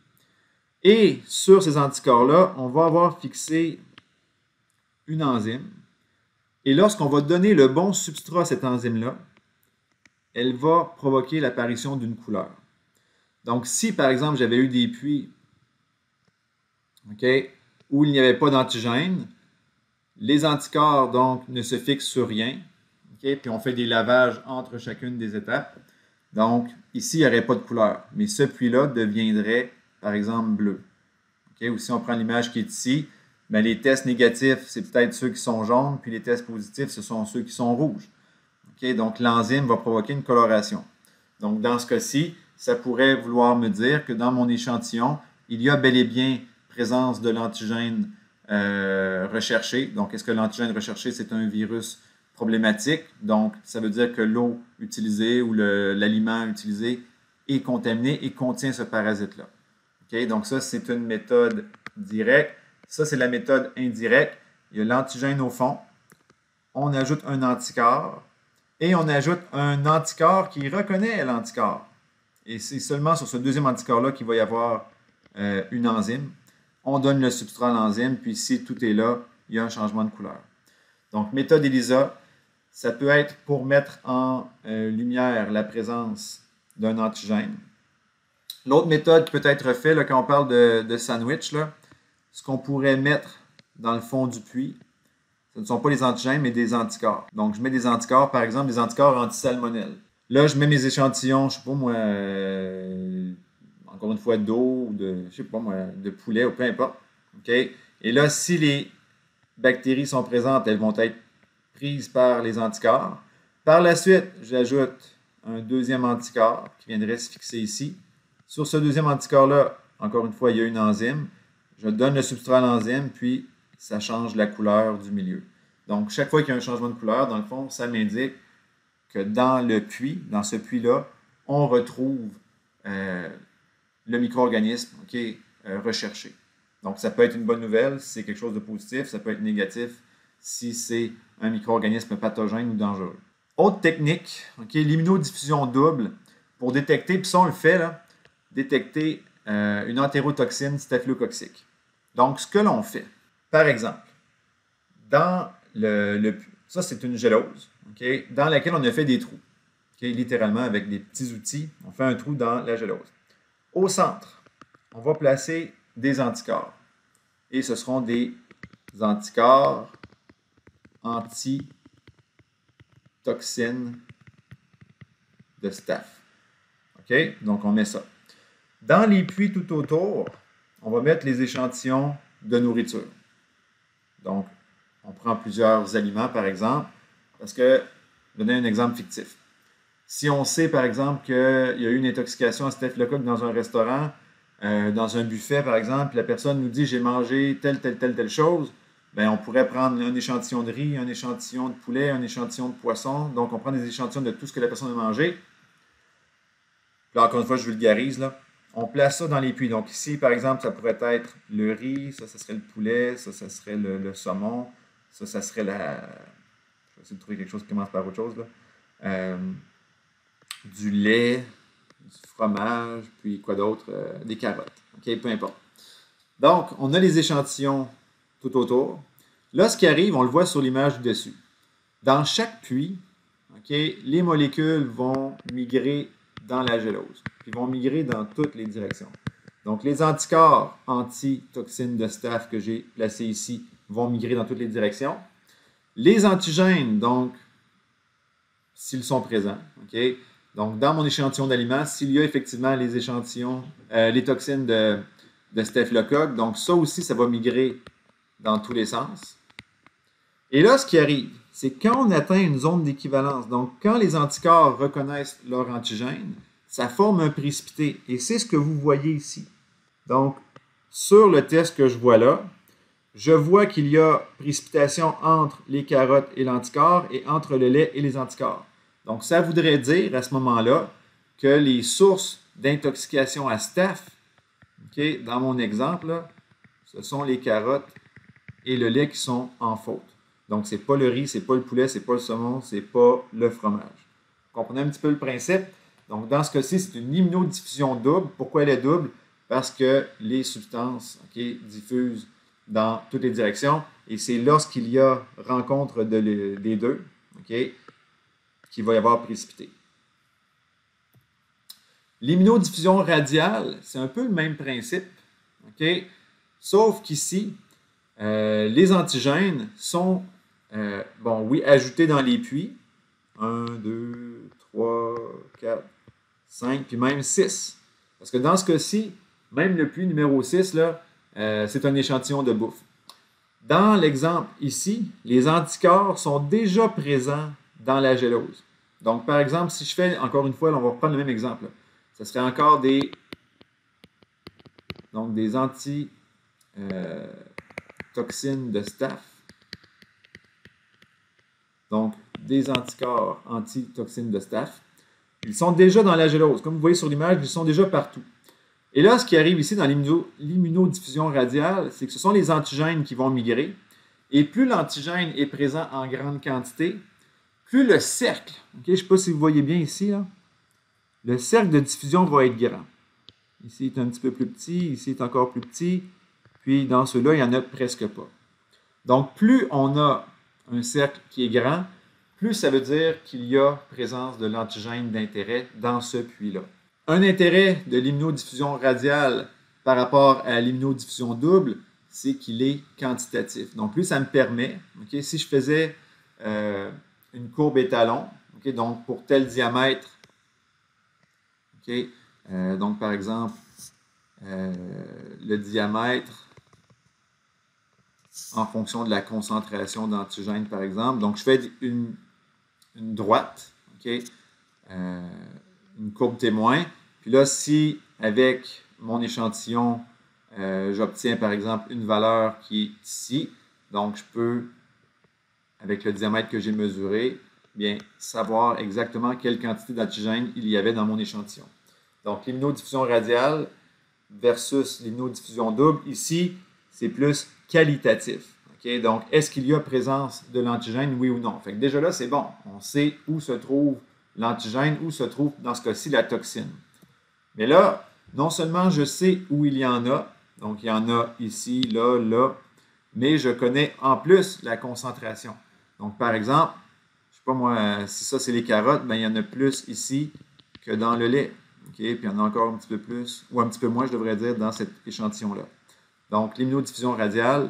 Et sur ces anticorps-là, on va avoir fixé une enzyme. Et lorsqu'on va donner le bon substrat à cette enzyme-là, elle va provoquer l'apparition d'une couleur. Donc, si par exemple j'avais eu des puits où il n'y avait pas d'antigène, les anticorps donc ne se fixent sur rien. Puis on fait des lavages entre chacune des étapes. Donc, ici, il n'y aurait pas de couleur. Mais ce puits-là deviendrait, par exemple, bleu. Ou si on prend l'image qui est ici, bien, les tests négatifs, c'est peut-être ceux qui sont jaunes, puis les tests positifs, ce sont ceux qui sont rouges. Donc, l'enzyme va provoquer une coloration. Donc, dans ce cas-ci, ça pourrait vouloir me dire que dans mon échantillon, il y a bel et bien présence de l'antigène recherché. Donc, est-ce que l'antigène recherché, c'est un virus problématique? Donc, ça veut dire que l'eau utilisée ou l'aliment utilisé est contaminé et contient ce parasite-là. Donc, ça, c'est une méthode directe. Ça, c'est la méthode indirecte. Il y a l'antigène au fond. On ajoute un anticorps et on ajoute un anticorps qui reconnaît l'anticorps. Et c'est seulement sur ce deuxième anticorps-là qu'il va y avoir une enzyme. On donne le substrat à l'enzyme, puis si tout est là, il y a un changement de couleur. Donc, méthode ELISA, ça peut être pour mettre en lumière la présence d'un antigène. L'autre méthode qui peut être faite là, quand on parle de sandwich, là, ce qu'on pourrait mettre dans le fond du puits, ce ne sont pas les antigènes, mais des anticorps. Donc, je mets des anticorps, par exemple, des anticorps anti-salmonelle. Là, je mets mes échantillons, je ne sais pas moi, encore une fois, d'eau, ou de, je sais pas moi, de poulet, ou peu importe. OK? Et là, si les bactéries sont présentes, elles vont être prises par les anticorps. Par la suite, j'ajoute un deuxième anticorps qui viendrait se fixer ici. Sur ce deuxième anticorps-là, encore une fois, il y a une enzyme. Je donne le substrat à l'enzyme, puis ça change la couleur du milieu. Donc, chaque fois qu'il y a un changement de couleur, dans le fond, ça m'indique que dans le puits, dans ce puits-là, on retrouve le micro-organisme recherché. Donc, ça peut être une bonne nouvelle si c'est quelque chose de positif, ça peut être négatif si c'est un micro-organisme pathogène ou dangereux. Autre technique, l'immunodiffusion double pour détecter, puis ça on le fait, là, détecter une entérotoxine staphylococcique. Donc, ce que l'on fait, par exemple, dans ça c'est une gélose, dans laquelle on a fait des trous, littéralement avec des petits outils, on fait un trou dans la gélose. Au centre, on va placer des anticorps. Et ce seront des anticorps anti-toxines de staph. OK? Donc, on met ça. Dans les puits tout autour, on va mettre les échantillons de nourriture. Donc, on prend plusieurs aliments, par exemple, parce que, je vais donner un exemple fictif. Si on sait, par exemple, qu'il y a eu une intoxication à staphylocoque dans un restaurant, dans un buffet, par exemple, la personne nous dit « j'ai mangé telle chose », bien, on pourrait prendre un échantillon de riz, un échantillon de poulet, un échantillon de poisson. Donc, on prend des échantillons de tout ce que la personne a mangé. Là, encore une fois, je vulgarise, là. On place ça dans les puits. Donc, ici, par exemple, ça pourrait être le riz, ça serait le poulet, ça serait le saumon, ça serait la... Je vais essayer de trouver quelque chose qui commence par autre chose, là. Du lait, du fromage, puis quoi d'autre? Des carottes. OK, peu importe. Donc, on a les échantillons tout autour. Là, ce qui arrive, on le voit sur l'image du dessus. Dans chaque puits, les molécules vont migrer dans la gélose. Ils vont migrer dans toutes les directions. Donc, les anticorps anti-toxines de staph que j'ai placés ici vont migrer dans toutes les directions. Les antigènes, donc, s'ils sont présents, donc, dans mon échantillon d'aliments, s'il y a effectivement les échantillons, les toxines de staphylocoque, donc ça aussi, ça va migrer dans tous les sens. Et là, ce qui arrive, c'est quand on atteint une zone d'équivalence, donc quand les anticorps reconnaissent leur antigène, ça forme un précipité. Et c'est ce que vous voyez ici. Donc, sur le test que je vois là, je vois qu'il y a précipitation entre les carottes et l'anticorps et entre le lait et les anticorps. Donc, ça voudrait dire à ce moment-là que les sources d'intoxication à staph, dans mon exemple, là, ce sont les carottes et le lait qui sont en faute. Donc, ce n'est pas le riz, ce n'est pas le poulet, ce n'est pas le saumon, ce n'est pas le fromage. Vous comprenez un petit peu le principe? Donc, dans ce cas-ci, c'est une immunodiffusion double. Pourquoi elle est double? Parce que les substances diffusent dans toutes les directions et c'est lorsqu'il y a rencontre des deux qu'il va y avoir précipité. L'immunodiffusion radiale, c'est un peu le même principe, sauf qu'ici, les antigènes sont, ajoutés dans les puits. 1, 2, 3, 4, 5, puis même 6. Parce que dans ce cas-ci, même le puits numéro 6, là, c'est un échantillon de bouffe. Dans l'exemple ici, les anticorps sont déjà présents dans la gélose. Donc, par exemple, si je fais, encore une fois, là, on va reprendre le même exemple. Ce serait encore des anti-toxines de staph. Donc, des anticorps anti-toxines de staph. Ils sont déjà dans la gélose. Comme vous voyez sur l'image, ils sont déjà partout. Et là, ce qui arrive ici dans l'immunodiffusion radiale, c'est que ce sont les antigènes qui vont migrer. Et plus l'antigène est présent en grande quantité, plus le cercle, je ne sais pas si vous voyez bien ici, là, le cercle de diffusion va être grand. Ici, il est un petit peu plus petit, ici, il est encore plus petit, puis dans ceux-là, il n'y en a presque pas. Donc, plus on a un cercle qui est grand, plus ça veut dire qu'il y a présence de l'antigène d'intérêt dans ce puits-là. Un intérêt de l'immunodiffusion radiale par rapport à l'immunodiffusion double, c'est qu'il est quantitatif. Donc, lui, ça me permet, okay, si je faisais une courbe étalon, okay, donc pour tel diamètre, okay, donc par exemple, le diamètre en fonction de la concentration d'antigène, par exemple. Donc, je fais une droite, okay, une courbe témoin. Puis là, si avec mon échantillon, j'obtiens par exemple une valeur qui est ici, donc je peux, avec le diamètre que j'ai mesuré, bien savoir exactement quelle quantité d'antigène il y avait dans mon échantillon. Donc, l'immunodiffusion radiale versus l'immunodiffusion double, ici, c'est plus qualitatif. Okay? Donc, est-ce qu'il y a présence de l'antigène, oui ou non? Fait que déjà là, c'est bon. On sait où se trouve l'antigène, où se trouve, dans ce cas-ci, la toxine. Mais là, non seulement je sais où il y en a, donc il y en a ici, là, là, mais je connais en plus la concentration. Donc, par exemple, je ne sais pas moi, si ça c'est les carottes, bien, il y en a plus ici que dans le lait. Okay? Puis il y en a encore un petit peu plus, ou un petit peu moins, je devrais dire, dans cet échantillon-là. Donc, l'immunodiffusion radiale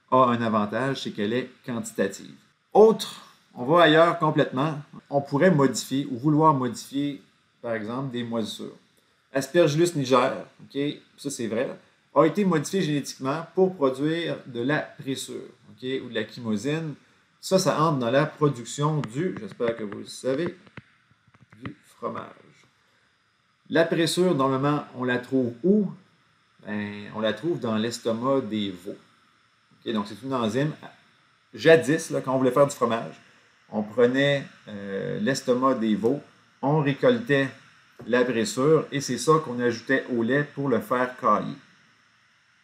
a un avantage, c'est qu'elle est quantitative. Autre, on va ailleurs complètement, on pourrait modifier ou vouloir modifier, par exemple, des moisissures. Aspergillus niger, okay, ça c'est vrai, a été modifié génétiquement pour produire de la pressure, okay, ou de la chymosine. Ça entre dans la production du, j'espère que vous le savez, du fromage. La pressure, normalement, on la trouve où? Ben, on la trouve dans l'estomac des veaux. Okay, donc, c'est une enzyme. Jadis, là, quand on voulait faire du fromage, on prenait l'estomac des veaux, on récoltait la pressure et c'est ça qu'on ajoutait au lait pour le faire cailler.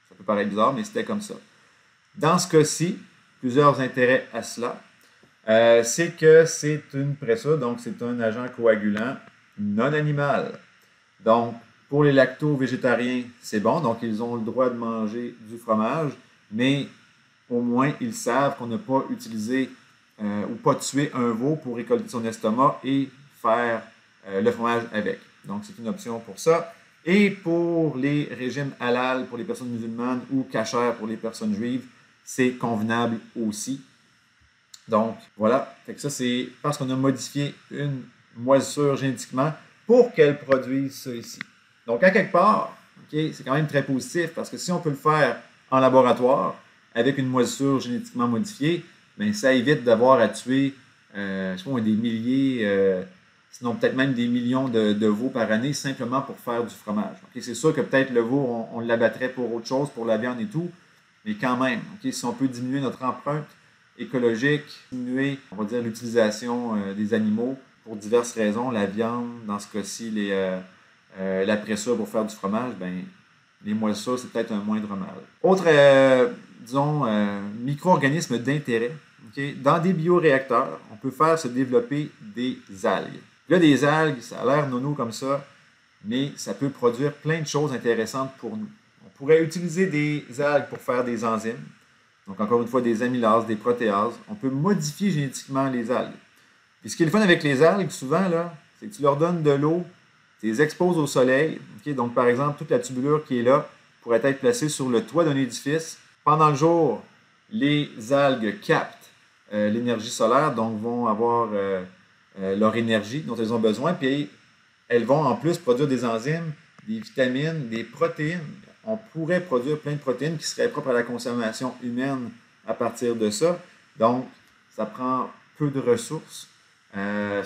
Ça peut paraître bizarre, mais c'était comme ça. Dans ce cas-ci, plusieurs intérêts à cela. C'est que c'est une pressure, donc c'est un agent coagulant non animal. Donc, pour les lacto-végétariens, c'est bon, donc ils ont le droit de manger du fromage, mais au moins ils savent qu'on n'a pas utilisé ou pas tué un veau pour récolter son estomac et faire le fromage avec. Donc, c'est une option pour ça. Et pour les régimes halal pour les personnes musulmanes ou kasher pour les personnes juives, c'est convenable aussi. Donc, voilà. Fait que ça, c'est parce qu'on a modifié une moisissure génétiquement pour qu'elle produise ça ici. Donc, à quelque part, okay, c'est quand même très positif parce que si on peut le faire en laboratoire avec une moisissure génétiquement modifiée, bien, ça évite d'avoir à tuer, je sais pas, des milliers, sinon peut-être même des millions de veaux par année simplement pour faire du fromage. Okay, c'est sûr que peut-être le veau, on l'abattrait pour autre chose, pour la viande et tout, mais quand même, okay, si on peut diminuer notre empreinte écologique, diminuer, on va dire, l'utilisation des animaux pour diverses raisons, la viande, dans ce cas-ci, la pressure pour faire du fromage, ben, les moisissures, c'est peut-être un moindre mal. Autre, disons, micro-organisme d'intérêt. Okay? Dans des bioréacteurs, on peut faire se développer des algues. Là, des algues, ça a l'air nono comme ça, mais ça peut produire plein de choses intéressantes pour nous. On pourrait utiliser des algues pour faire des enzymes. Donc, encore une fois, des amylases, des protéases. On peut modifier génétiquement les algues. Puis, ce qui est le fun avec les algues, souvent, là, c'est que tu leur donnes de l'eau, tu les exposes au soleil. Okay? Donc, par exemple, toute la tubulure qui est là pourrait être placée sur le toit d'un édifice. Pendant le jour, les algues captent l'énergie solaire, donc vont avoir leur énergie dont elles ont besoin. Puis, elles vont en plus produire des enzymes, des vitamines, des protéines. On pourrait produire plein de protéines qui seraient propres à la consommation humaine à partir de ça. Donc, ça prend peu de ressources. Ça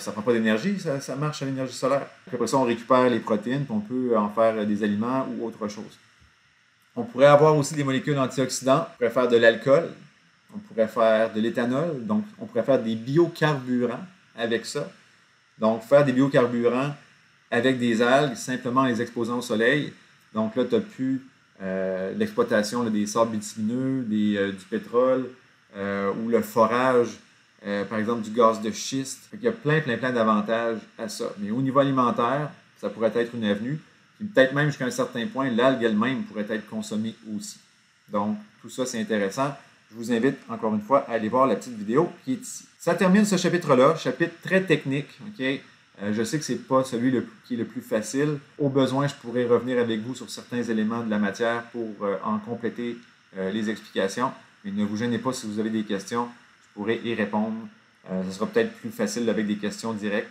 ne prend pas d'énergie, ça marche à l'énergie solaire. Puis après ça, on récupère les protéines, puis on peut en faire des aliments ou autre chose. On pourrait avoir aussi des molécules antioxydants. On pourrait faire de l'alcool. On pourrait faire de l'éthanol. Donc, on pourrait faire des biocarburants avec ça. Donc, faire des biocarburants avec des algues, simplement en les exposant au soleil. Donc là, tu n'as plus l'exploitation des sables bitumineux, du pétrole ou le forage, par exemple, du gaz de schiste. Il y a plein d'avantages à ça. Mais au niveau alimentaire, ça pourrait être une avenue. Puis peut-être même jusqu'à un certain point, l'algue elle-même pourrait être consommée aussi. Donc, tout ça, c'est intéressant. Je vous invite, encore une fois, à aller voir la petite vidéo qui est ici. Ça termine ce chapitre-là, chapitre très technique, okay? Je sais que ce n'est pas celui qui est le plus facile. Au besoin, je pourrais revenir avec vous sur certains éléments de la matière pour en compléter les explications. Mais ne vous gênez pas si vous avez des questions, je pourrais y répondre. Ce sera peut-être plus facile avec des questions directes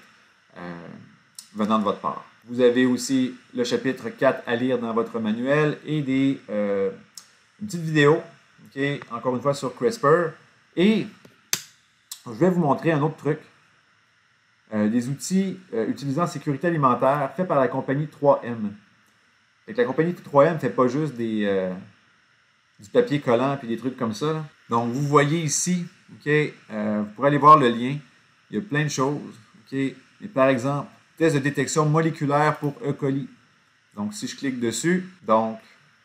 venant de votre part. Vous avez aussi le chapitre 4 à lire dans votre manuel et une petite vidéo, encore une fois sur CRISPR. Et je vais vous montrer un autre truc. Des outils utilisant sécurité alimentaire faits par la compagnie 3M. La compagnie 3M ne fait pas juste du papier collant et des trucs comme ça, là. Donc, vous voyez ici, vous pourrez aller voir le lien. Il y a plein de choses. Et par exemple, test de détection moléculaire pour E. coli. Donc, si je clique dessus, donc,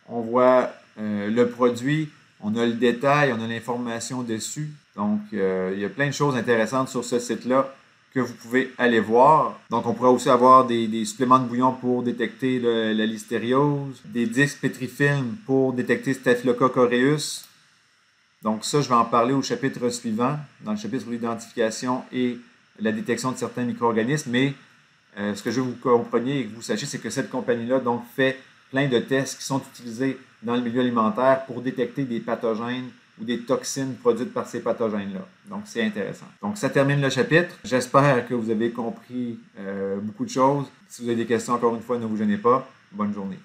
on voit le produit, on a le détail, on a l'information dessus. Donc, il y a plein de choses intéressantes sur ce site-là que vous pouvez aller voir. Donc, on pourra aussi avoir des suppléments de bouillon pour détecter la listériose, des disques Petrifilm pour détecter Staphylococcus aureus. Donc, ça, je vais en parler au chapitre suivant, dans le chapitre sur l'identification et la détection de certains micro-organismes. Mais ce que je veux que vous compreniez et que vous sachiez, c'est que cette compagnie-là donc fait plein de tests qui sont utilisés dans le milieu alimentaire pour détecter des pathogènes ou des toxines produites par ces pathogènes-là. Donc, c'est intéressant. Donc, ça termine le chapitre. J'espère que vous avez compris beaucoup de choses. Si vous avez des questions, encore une fois, ne vous gênez pas. Bonne journée.